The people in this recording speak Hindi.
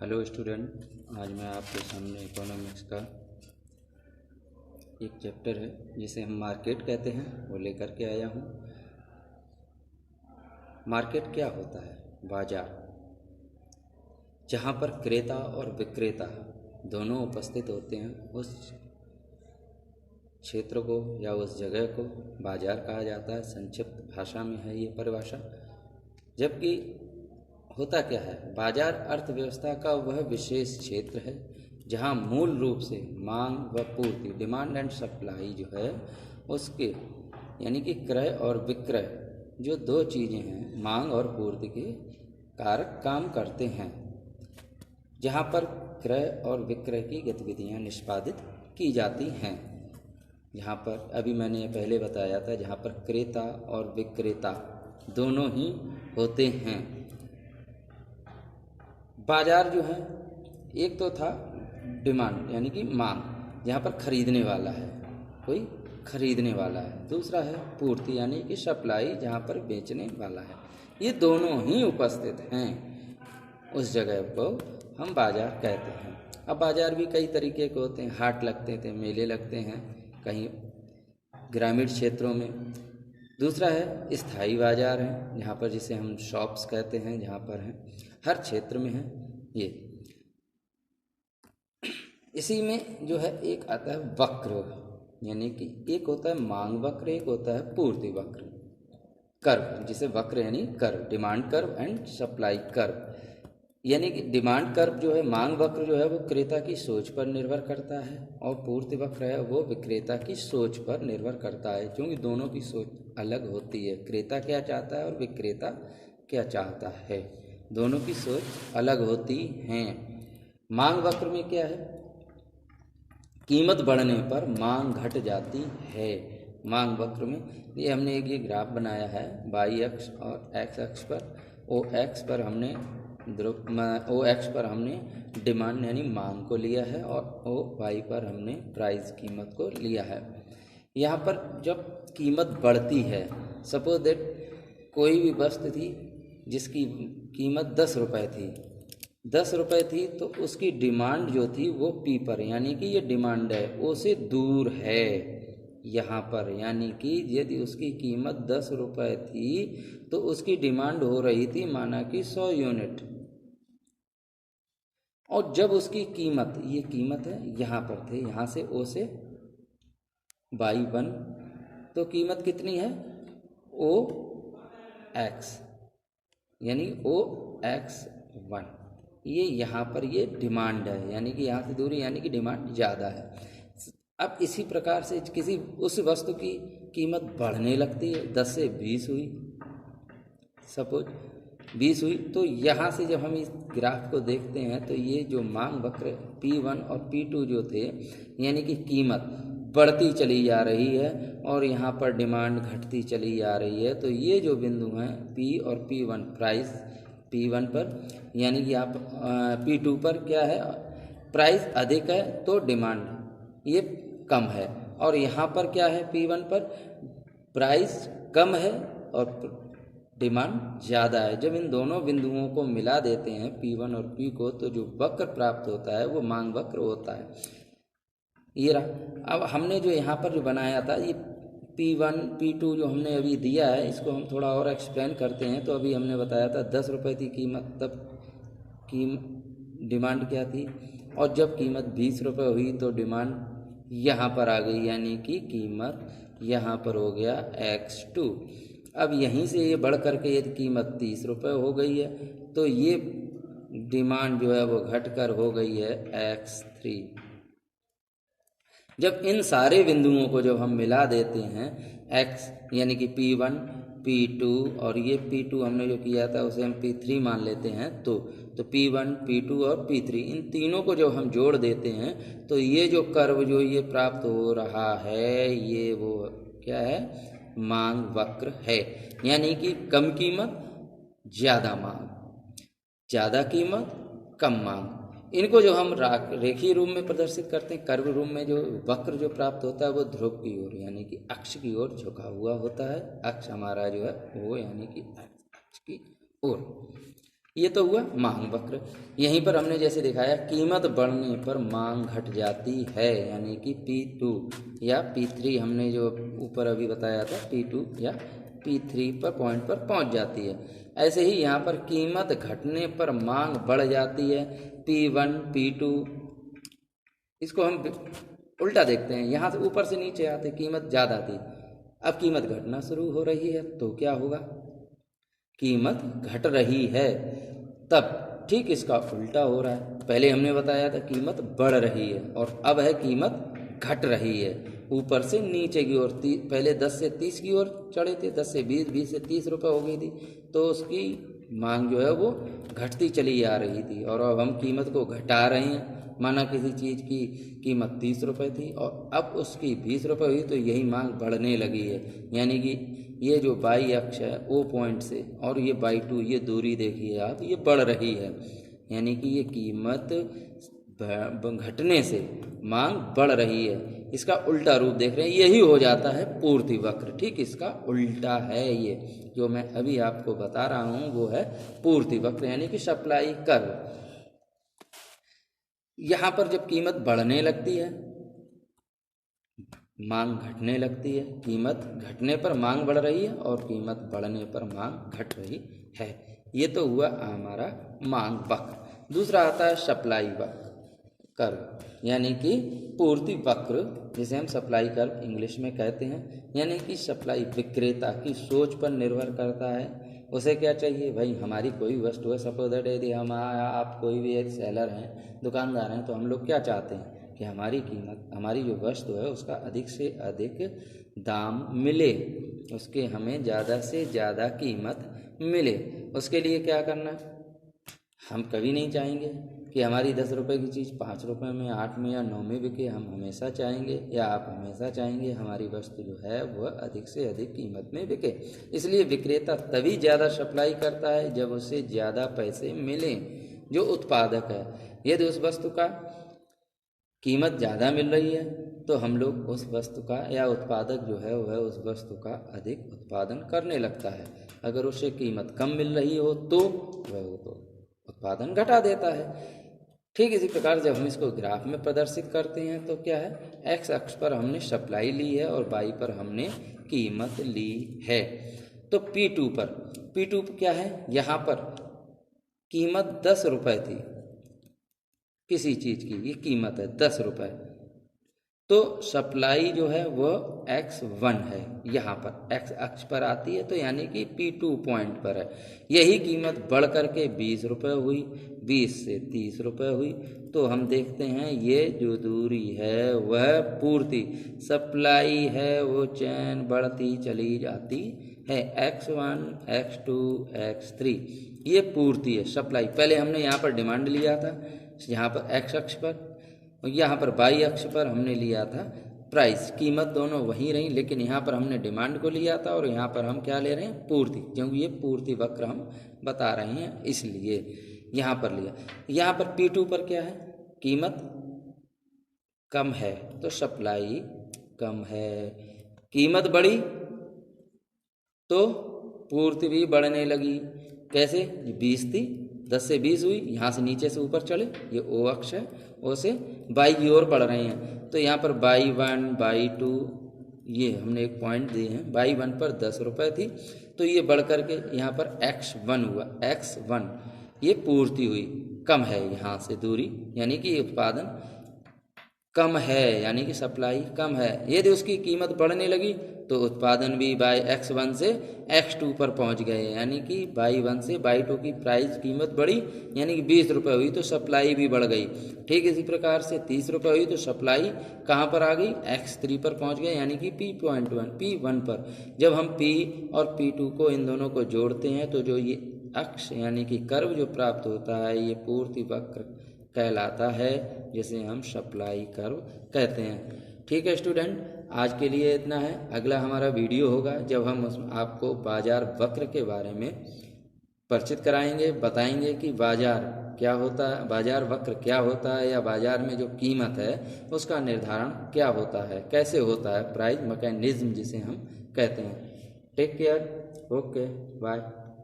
हेलो स्टूडेंट, आज मैं आपके सामने इकोनॉमिक्स का एक चैप्टर है जिसे हम मार्केट कहते हैं वो लेकर के आया हूँ। मार्केट क्या होता है? बाजार, जहाँ पर क्रेता और विक्रेता दोनों उपस्थित होते हैं, उस क्षेत्र को या उस जगह को बाजार कहा जाता है। संक्षिप्त भाषा में है ये परिभाषा। जबकि होता क्या है, बाजार अर्थव्यवस्था का वह विशेष क्षेत्र है जहां मूल रूप से मांग व पूर्ति, डिमांड एंड सप्लाई जो है उसके यानी कि क्रय और विक्रय जो दो चीज़ें हैं, मांग और पूर्ति के कारक काम करते हैं, जहां पर क्रय और विक्रय की गतिविधियां निष्पादित की जाती हैं। जहां पर अभी मैंने पहले बताया था, जहां पर क्रेता और विक्रेता दोनों ही होते हैं। बाजार जो है, एक तो था डिमांड यानी कि मांग, जहाँ पर खरीदने वाला है, कोई खरीदने वाला है। दूसरा है पूर्ति यानी कि सप्लाई, जहाँ पर बेचने वाला है। ये दोनों ही उपस्थित हैं, उस जगह को हम बाजार कहते हैं। अब बाजार भी कई तरीके के होते हैं। हाट लगते थे, मेले लगते हैं कहीं ग्रामीण क्षेत्रों में। दूसरा है स्थायी बाजार है, जहाँ पर जिसे हम शॉप्स कहते हैं, जहाँ पर हैं, हर क्षेत्र में है ये। इसी में जो है एक आता है वक्र, यानी कि एक होता है मांग वक्र, एक होता है पूर्ति वक्र, कर्व, जिसे वक्र यानी curve, demand curve and supply curve. यानी कि डिमांड कर्व जो है, मांग वक्र जो है वो क्रेता की सोच पर निर्भर करता है, और पूर्ति वक्र है वो विक्रेता की सोच पर निर्भर करता है, क्योंकि दोनों की सोच अलग होती है। क्रेता क्या चाहता है और विक्रेता क्या चाहता है, दोनों की सोच अलग होती हैं। मांग वक्र में क्या है, कीमत बढ़ने पर मांग घट जाती है। मांग वक्र में ये हमने एक ये ग्राफ बनाया है, वाई अक्ष और एक्स अक्ष पर। ओ एक्स पर हमने डिमांड यानी मांग को लिया है, और ओ वाई पर हमने प्राइस कीमत को लिया है। यहाँ पर जब कीमत बढ़ती है, सपोज दैट कोई भी वस्तु थी जिसकी कीमत 10 रुपये थी, 10 रुपये थी, तो उसकी डिमांड जो थी वो पी पर, यानी कि ये डिमांड है, ओ से दूर है यहाँ पर। यानी कि यदि उसकी कीमत 10 रुपये थी तो उसकी डिमांड हो रही थी माना कि 100 यूनिट, और जब उसकी कीमत, ये कीमत है यहाँ पर थे, यहाँ से ओ से बाई 1, तो कीमत कितनी है, ओ एक्स, यानी ओ एक्स 1, ये यहाँ पर ये डिमांड है, यानी कि यहाँ से दूरी, यानी कि डिमांड ज़्यादा है। अब इसी प्रकार से किसी उस वस्तु की कीमत बढ़ने लगती है, 10 से 20 हुई, सपोज 20 हुई, तो यहाँ से जब हम इस ग्राफ को देखते हैं तो ये जो मांग वक्र P1 और P2 जो थे, यानी कि कीमत बढ़ती चली जा रही है और यहाँ पर डिमांड घटती चली जा रही है। तो ये जो बिंदु हैं P और P1, प्राइस P1 पर, यानी कि आप P2 पर क्या है, प्राइस अधिक है तो डिमांड ये कम है, और यहाँ पर क्या है, P1 पर प्राइस कम है और डिमांड ज़्यादा है। जब इन दोनों बिंदुओं को मिला देते हैं P1 और P को, तो जो वक्र प्राप्त होता है वो मांग वक्र होता है। ये रहा। अब हमने जो यहाँ पर जो बनाया था, ये P1 P2 जो हमने अभी दिया है, इसको हम थोड़ा और एक्सप्लेन करते हैं। तो अभी हमने बताया था 10 रुपये थी कीमत, तब डिमांड क्या थी, और जब कीमत 20 रुपये हुई तो डिमांड यहाँ पर आ गई, यानी कि कीमत यहाँ पर हो गया x2। अब यहीं से ये बढ़ करके यदि कीमत 30 रुपये हो गई है, तो ये डिमांड जो है वो घटकर हो गई है x3। जब इन सारे बिंदुओं को जब हम मिला देते हैं, x यानी कि P1 P2 और ये P2 हमने जो किया था उसे हम P3 मान लेते हैं, तो P1 P2 और P3, इन तीनों को जब हम जोड़ देते हैं तो ये जो कर्व जो ये प्राप्त हो रहा है, ये वो क्या है, मांग वक्र है। यानी कि कम कीमत ज़्यादा मांग, ज़्यादा कीमत कम मांग। इनको जो हम रेखीय रूप में प्रदर्शित करते हैं, कर्व रूप में जो वक्र जो प्राप्त होता है वो ध्रुव की ओर यानी कि अक्ष की ओर झुका हुआ होता है। अक्ष हमारा जो है वो यानी कि अक्ष की ओर। ये तो हुआ मांग वक्र। यहीं पर हमने जैसे दिखाया कीमत बढ़ने पर मांग घट जाती है, यानी कि P2 या P3 हमने जो ऊपर अभी बताया था P2 या P3 पर पॉइंट पर पहुंच जाती है। ऐसे ही यहाँ पर कीमत घटने पर मांग बढ़ जाती है, P1 P2। इसको हम उल्टा देखते हैं, यहाँ से ऊपर से नीचे आते कीमत ज़्यादा थी, अब कीमत घटना शुरू हो रही है तो क्या होगा, कीमत घट रही है। तब ठीक इसका उल्टा हो रहा है, पहले हमने बताया था कीमत बढ़ रही है और अब है कीमत घट रही है, ऊपर से नीचे की ओर। पहले 10 से 30 की ओर चढ़े थे, 10 से 20, 20 से 30 रुपये हो गई थी, तो उसकी मांग जो है वो घटती चली आ रही थी और अब हम कीमत को घटा रहे हैं। माना किसी चीज़ की कीमत 30 रुपये थी और अब उसकी 20 रुपये हुई, तो यही मांग बढ़ने लगी है। यानी कि ये जो बाई अक्ष है ओ पॉइंट से और ये बाई 2, ये दूरी देखिए आप, ये बढ़ रही है, यानी कि ये कीमत घटने से मांग बढ़ रही है। इसका उल्टा रूप देख रहे हैं, यही हो जाता है पूर्ति वक्र। ठीक इसका उल्टा है, ये जो मैं अभी आपको बता रहा हूँ वो है पूर्ति वक्र, यानी कि सप्लाई कर्व। यहाँ पर जब कीमत बढ़ने लगती है मांग घटने लगती है, कीमत घटने पर मांग बढ़ रही है और कीमत बढ़ने पर मांग घट रही है। ये तो हुआ हमारा मांग वक्र। दूसरा आता है सप्लाई वक्र कर्व, यानी कि पूर्ति वक्र, जिसे हम सप्लाई कर्व इंग्लिश में कहते हैं। यानी कि सप्लाई विक्रेता की सोच पर निर्भर करता है, उसे क्या चाहिए भाई, हमारी कोई वस्तु है, सपोज दैट यदि हम आप कोई भी एक सेलर हैं, दुकानदार हैं, तो हम लोग क्या चाहते हैं कि हमारी कीमत, हमारी जो वस्तु है उसका अधिक से अधिक दाम मिले, उसके हमें ज़्यादा से ज़्यादा कीमत मिले। उसके लिए क्या करना, हम कभी नहीं चाहेंगे कि हमारी 10 रुपये की चीज़ 5 रुपये में, 8 में या 9 में बिके। हम हमेशा चाहेंगे, या आप हमेशा चाहेंगे, हमारी वस्तु जो है वह अधिक से अधिक कीमत में बिके। इसलिए विक्रेता तभी ज़्यादा सप्लाई करता है जब उसे ज़्यादा पैसे मिलें। जो उत्पादक है, यदि उस वस्तु का कीमत ज़्यादा मिल रही है तो हम लोग उस वस्तु का, या उत्पादक जो है वह उस वस्तु का अधिक उत्पादन करने लगता है। अगर उसे कीमत कम मिल रही हो तो वह तो उत्पादन घटा देता है। ठीक इसी प्रकार जब हम इसको ग्राफ में प्रदर्शित करते हैं तो क्या है, एक्स अक्ष पर हमने सप्लाई ली है और वाई पर हमने कीमत ली है। तो P2 पर क्या है, यहाँ पर कीमत 10 रुपये थी, किसी चीज़ की ये कीमत है 10 रुपये, तो सप्लाई जो है वह X1 है, यहाँ पर X अक्ष पर आती है, तो यानी कि P2 पॉइंट पर है। यही कीमत बढ़ करके 20 रुपये हुई, 20 से 30 रुपये हुई, तो हम देखते हैं ये जो दूरी है वह पूर्ति सप्लाई है, वो चैन बढ़ती चली जाती है, X1 X2 X3, ये पूर्ति है सप्लाई। पहले हमने यहाँ पर डिमांड लिया था, यहाँ पर X अक्ष पर, और यहाँ पर वाई अक्ष पर हमने लिया था प्राइस, कीमत दोनों वहीं रही, लेकिन यहाँ पर हमने डिमांड को लिया था और यहाँ पर हम क्या ले रहे हैं, पूर्ति, क्योंकि ये पूर्ति वक्र हम बता रहे हैं इसलिए यहाँ पर लिया। यहाँ पर P2 पर क्या है, कीमत कम है तो सप्लाई कम है, कीमत बढ़ी तो पूर्ति भी बढ़ने लगी। कैसे, 20 थी, 10 से 20 हुई, यहाँ से नीचे से ऊपर चले, ये O अक्ष है, O से बाई की ओर बढ़ रहे हैं, तो यहाँ पर बाई 1 बाई 2, ये हमने एक पॉइंट दिए हैं, बाई 1 पर 10 रुपये थी, तो ये बढ़ करके यहाँ पर X1 हुआ, X1 ये पूर्ति हुई, कम है यहाँ से दूरी, यानी कि उत्पादन कम है, यानी कि सप्लाई कम है। यदि उसकी कीमत बढ़ने लगी तो उत्पादन भी बाई X1 से X2 पर पहुंच गए, यानी कि बाई 1 से बाई 2 की प्राइस कीमत बढ़ी, यानी कि 20 रुपये हुई तो सप्लाई भी बढ़ गई। ठीक इसी प्रकार से 30 रुपये हुई तो सप्लाई कहाँ पर आ गई, X3 पर पहुंच गए, यानी कि P1 पर। जब हम P और P2 को, इन दोनों को जोड़ते हैं तो जो ये अक्ष यानी कि कर्व जो प्राप्त होता है, ये पूर्ति वक्र कहलाता है, जिसे हम सप्लाई कर्व कहते हैं। ठीक है स्टूडेंट, आज के लिए इतना है। अगला हमारा वीडियो होगा जब हम आपको बाजार वक्र के बारे में परिचित कराएंगे, बताएंगे कि बाजार क्या होता है, बाजार वक्र क्या होता है, या बाजार में जो कीमत है उसका निर्धारण क्या होता है, कैसे होता है, प्राइस मैकेनिज्म जिसे हम कहते हैं। Take care, okay, bye.